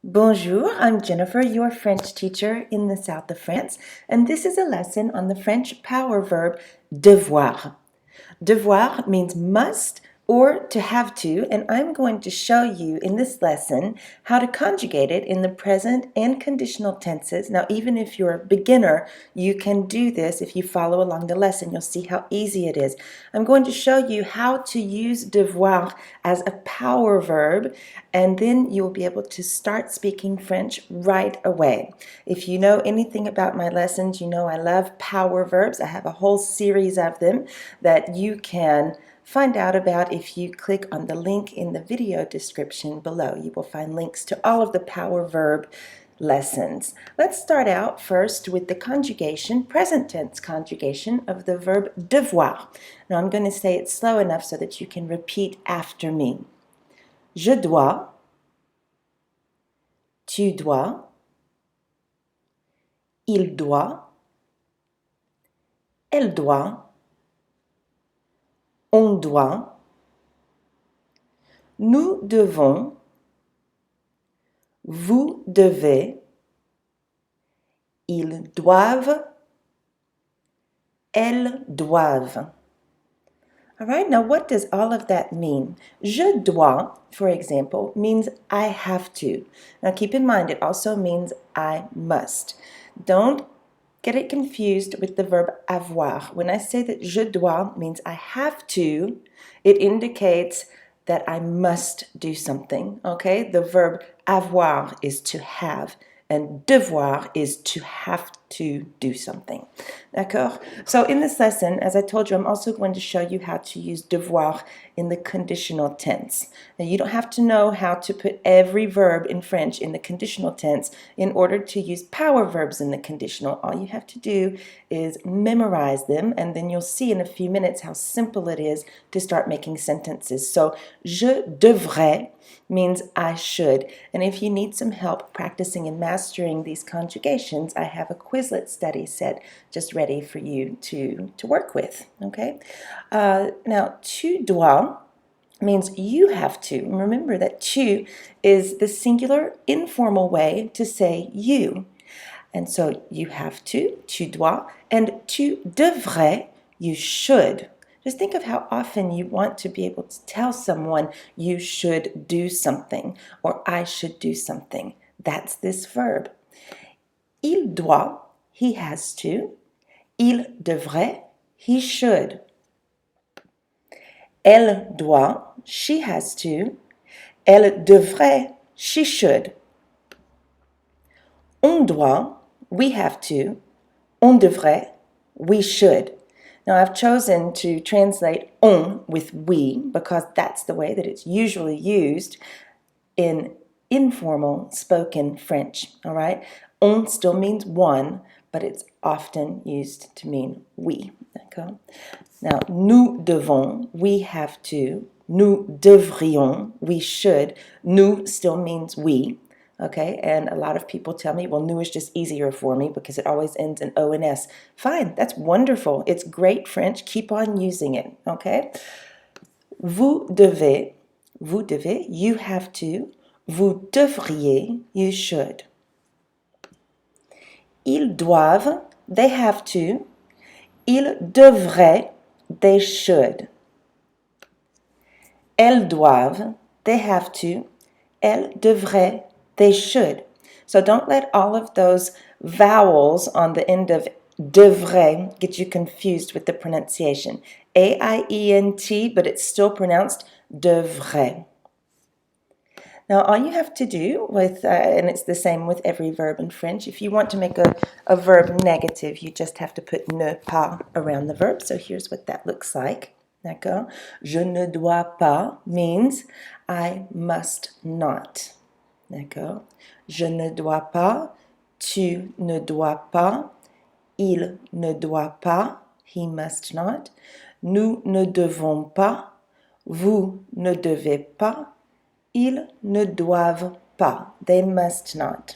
Bonjour, I'm Jennifer, your French teacher in the south of France, and this is a lesson on the French power verb devoir. Devoir means must or to have to, and I'm going to show you in this lesson how to conjugate it in the present and conditional tenses. Now, even if you're a beginner, you can do this if you follow along the lesson. You'll see how easy it is. I'm going to show you how to use devoir as a power verb, and then you'll be able to start speaking French right away. If you know anything about my lessons, you know I love power verbs. I have a whole series of them that you can find out about if you click on the link in the video description below. You will find links to all of the power verb lessons. Let's start out first with the conjugation, present tense conjugation of the verb devoir. Now I'm going to say it slow enough so that you can repeat after me. Je dois, tu dois, il doit, elle doit, on doit, nous devons, vous devez, ils doivent, elles doivent. All right, now what does all of that mean? Je dois, for example, means I have to. Now keep in mind, it also means I must. Don't get it confused with the verb avoir. When I say that je dois means I have to, it indicates that I must do something, okay? The verb avoir is to have, and devoir is to have to do something. D'accord? So in this lesson, as I told you, I'm also going to show you how to use devoir in the conditional tense. Now, you don't have to know how to put every verb in French in the conditional tense in order to use power verbs in the conditional. All you have to do is memorize them, and then you'll see in a few minutes how simple it is to start making sentences. So, je devrais means I should. And if you need some help practicing and mastering these conjugations, I have a Quizlet study set just ready for you to work with, okay? Now, tu dois means you have to. Remember that tu is the singular informal way to say you. And so you have to, tu dois, and tu devrais, you should. Just think of how often you want to be able to tell someone you should do something or I should do something. That's this verb. Il doit, he has to. Il devrait, he should. Elle doit, she has to. Elle devrait, she should. On doit, we have to. On devrait, we should. Now I've chosen to translate on with we because that's the way that it's usually used in informal spoken French, all right? On still means one, but it's often used to mean we, okay? Now, nous devons, we have to. Nous devrions, we should. Nous still means we. Okay, and a lot of people tell me, well, nous is just easier for me because it always ends in O and S. Fine, that's wonderful. It's great French. Keep on using it, okay? Vous devez, you have to. Vous devriez, you should. Ils doivent, they have to. Ils devraient, they should. Elles doivent, they have to. Elles devraient, they should. So don't let all of those vowels on the end of devrait get you confused with the pronunciation. A-I-E-N-T, but it's still pronounced devrait. Now, all you have to do with, and it's the same with every verb in French, if you want to make a verb negative, you just have to put ne pas around the verb. So here's what that looks like. D'accord? Je ne dois pas means I must not. D'accord? Je ne dois pas, tu ne dois pas, il ne doit pas, he must not, nous ne devons pas, vous ne devez pas, ils ne doivent pas, they must not.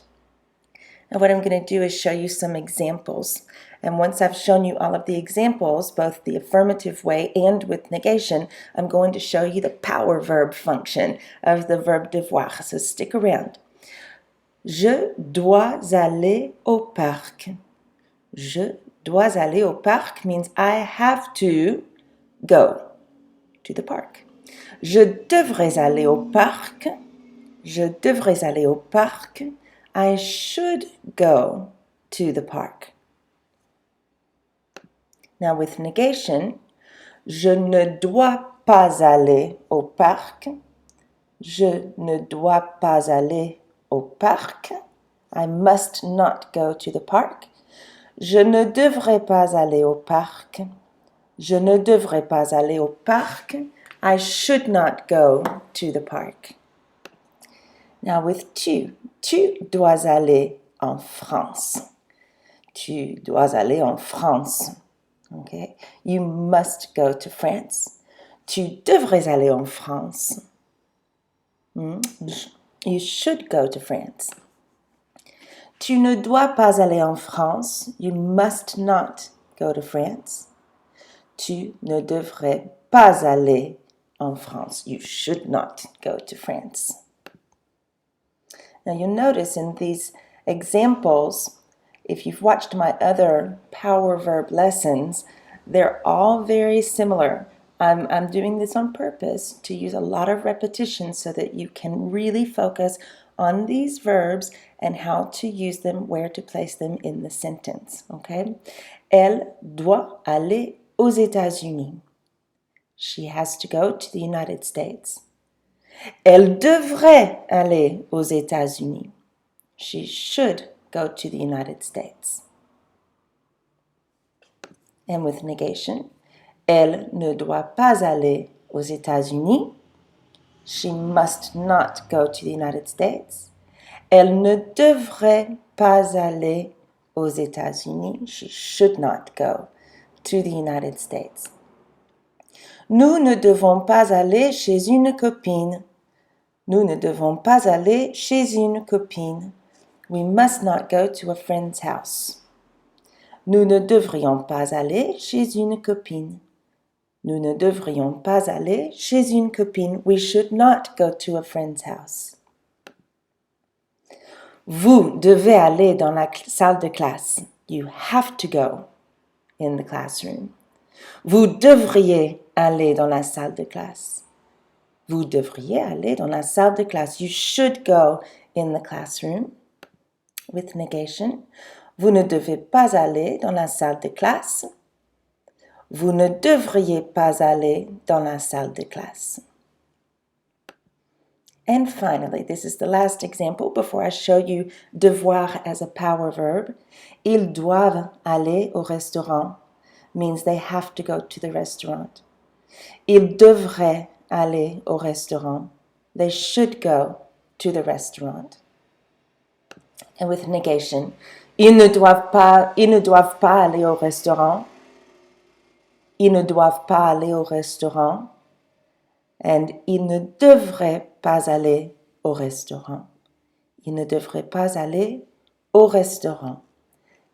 Now what I'm going to do is show you some examples. And once I've shown you all of the examples, both the affirmative way and with negation, I'm going to show you the power verb function of the verb devoir. So stick around. Je dois aller au parc. Je dois aller au parc means I have to go to the park. Je devrais aller au parc. Je devrais aller au parc. I should go to the park. Now with negation, je ne dois pas aller au parc. Je ne dois pas aller au parc. I must not go to the park. Je ne devrais pas aller au parc. Je ne devrais pas aller au parc. I should not go to the park. Now with tu dois aller en France. Tu dois aller en France. Okay? You must go to France. Tu devrais aller en France. You should go to France. Tu ne dois pas aller en France. You must not go to France. Tu ne devrais pas aller en France. You should not go to France. Now you'll notice in these examples, if you've watched my other power verb lessons, they're all very similar. I'm doing this on purpose to use a lot of repetition so that you can really focus on these verbs and how to use them, where to place them in the sentence, okay? Elle doit aller aux États-Unis. She has to go to the United States. Elle devrait aller aux États-Unis. She should go to the United States. And with negation, elle ne doit pas aller aux États-Unis. She must not go to the United States. Elle ne devrait pas aller aux États-Unis. She should not go to the United States. Nous ne devons pas aller chez une copine. Nous ne devons pas aller chez une copine. We must not go to a friend's house. Nous ne devrions pas aller chez une copine. Nous ne devrions pas aller chez une copine. We should not go to a friend's house. Vous devez aller dans la salle de classe. You have to go in the classroom. Vous devriez aller dans la salle de classe. Vous devriez aller dans la salle de classe. You should go in the classroom. With negation, vous ne devez pas aller dans la salle de classe. Vous ne devriez pas aller dans la salle de classe. And finally, this is the last example before I show you devoir as a power verb. Ils doivent aller au restaurant means they have to go to the restaurant. Ils devraient aller au restaurant. They should go to the restaurant. And with negation, ils ne doivent pas aller au restaurant. Ils ne doivent pas aller au restaurant. And ils ne devraient pas aller au restaurant. Ils ne devraient pas aller au restaurant.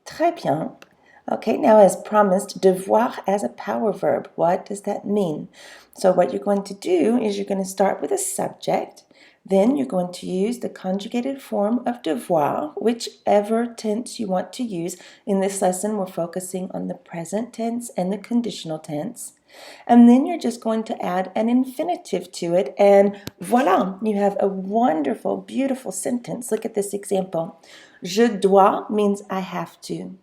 Très bien. Okay, now as promised, devoir as a power verb. What does that mean? So what you're going to do is you're going to start with a subject. Then you're going to use the conjugated form of devoir, whichever tense you want to use. In this lesson, we're focusing on the present tense and the conditional tense. And then you're just going to add an infinitive to it. And voila, you have a wonderful, beautiful sentence. Look at this example. Je dois means I have to.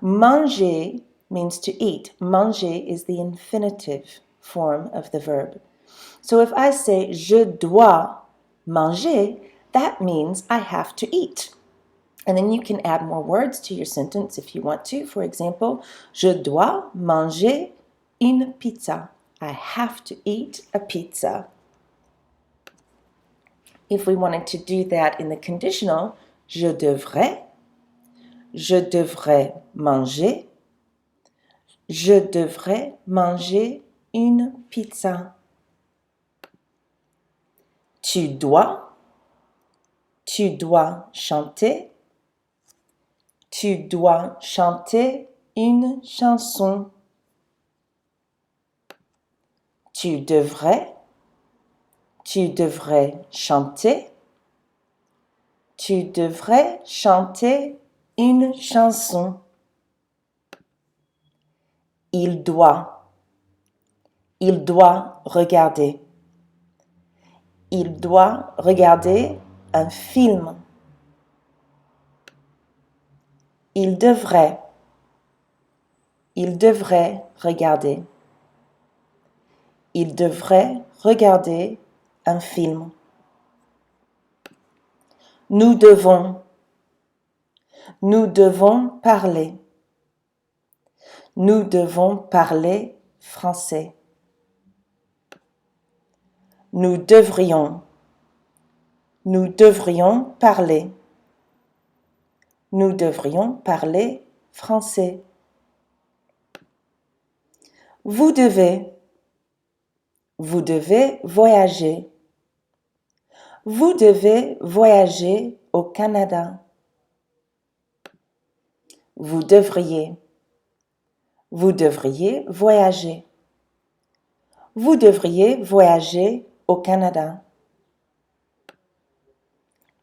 Manger means to eat. Manger is the infinitive form of the verb. So if I say je dois manger, that means I have to eat. And then you can add more words to your sentence if you want to. For example, je dois manger une pizza. I have to eat a pizza. If we wanted to do that in the conditional, je devrais manger. Je devrais manger une pizza. Tu dois chanter. Tu dois chanter une chanson. Tu devrais chanter. Tu devrais chanter une chanson. Il doit. Il doit regarder. Il doit regarder un film. Il devrait. Il devrait regarder. Il devrait regarder un film. Nous devons. Nous devons parler. Nous devons parler français. Nous devrions. Nous devrions parler. Nous devrions parler français. Vous devez. Vous devez voyager. Vous devez voyager au Canada. Vous devriez. Vous devriez voyager. Vous devriez voyager au Canada.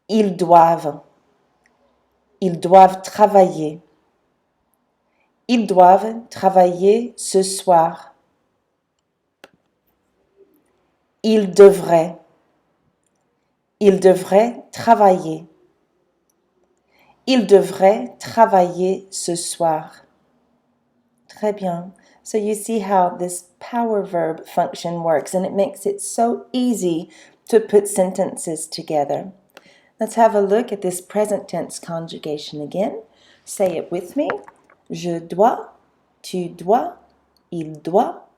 Ils doivent. Ils doivent travailler. Ils doivent travailler ce soir. Ils devraient. Ils devraient travailler. Ils devraient travailler ce soir. Très bien. So you see how this power verb function works, and it makes it so easy to put sentences together. Let's have a look at this present tense conjugation again. Say it with me. Je dois, tu dois, il doit,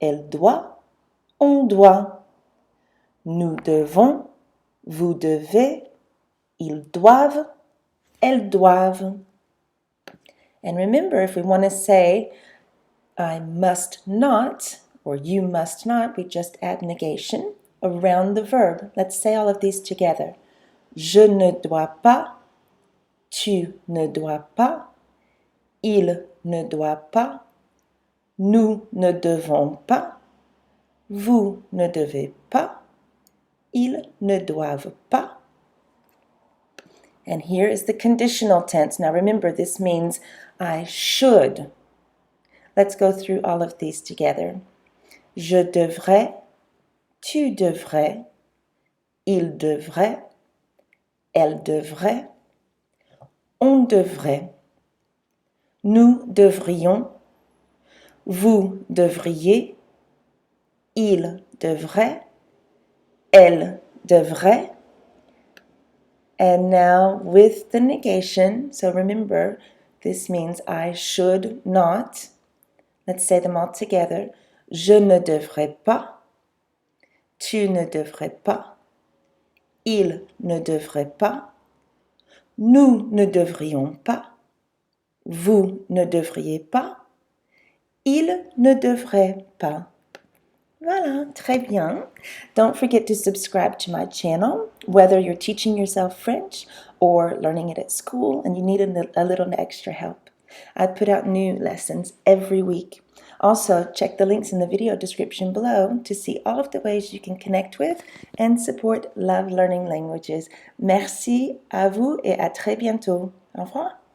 elle doit, on doit. Nous devons, vous devez, ils doivent, elles doivent. And remember, if we want to say, I must not, or you must not, we just add negation around the verb. Let's say all of these together. Je ne dois pas, tu ne dois pas, il ne doit pas, nous ne devons pas, vous ne devez pas, ils ne doivent pas. And here is the conditional tense. Now remember, this means I should. Let's go through all of these together. Je devrais, tu devrais, il devrait, elle devrait, on devrait, nous devrions, vous devriez, il devrait, elle devrait. And now with the negation, so remember, this means I should not. Let's say them all together. Je ne devrais pas, tu ne devrais pas, il ne devrait pas, nous ne devrions pas, vous ne devriez pas, il ne devrait pas. Voilà, très bien. Don't forget to subscribe to my channel, whether you're teaching yourself French or learning it at school and you need a little extra help. I put out new lessons every week. Also, check the links in the video description below to see all of the ways you can connect with and support Love Learning Languages. Merci à vous et à très bientôt. Au revoir.